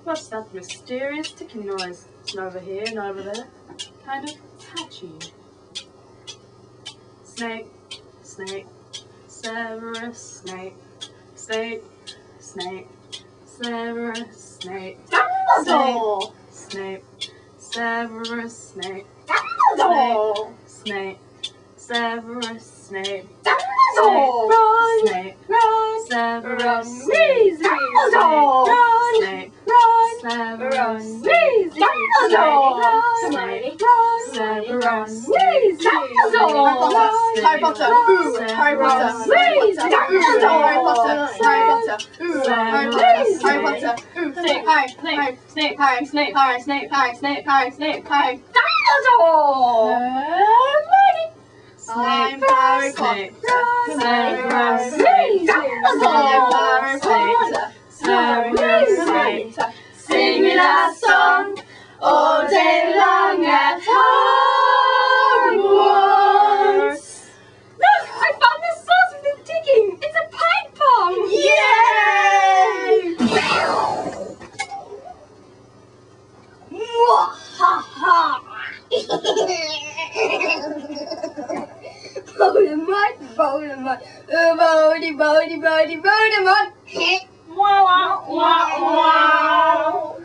What's that mysterious ticking noise? It's over here and over there. Kind of patchy. Snape, Snape, Severus Snape, Snape, Snape, Severus Snape, Dumbledore! Snape, Severus Snape, Dumbledore! Snape, Severus Snape, Dumbledore! Snape, Ron! Severus Weasley! Dumbledore! Ron! Snape, Ron! Severus Weasley! Dumbledore! Snape, Severus Severus Weasley! Dumbledore! Harry Potter! Ooh! Harry Potter! Weasley! Dumbledore! Harry Potter! Harry Potter! Ooh! Harry Potter! Harry Potter! Ooh! Snape! Harry! Snape! Snape! Harry! Snape! Harry! Snape! Harry! Snape! Harry! Snape! Harry! Dumbledore! Hermione! I'm Harry Potter! Severus Snape! Dumbledore! Harry Potter! Severus Snape! Singing a song all day long at Hogwarts. Look, I found the source of the ticking. It's a pipe bomb. Yay! Voldemort, Voldemort, Voldemort. Wow, wow, wow, wow.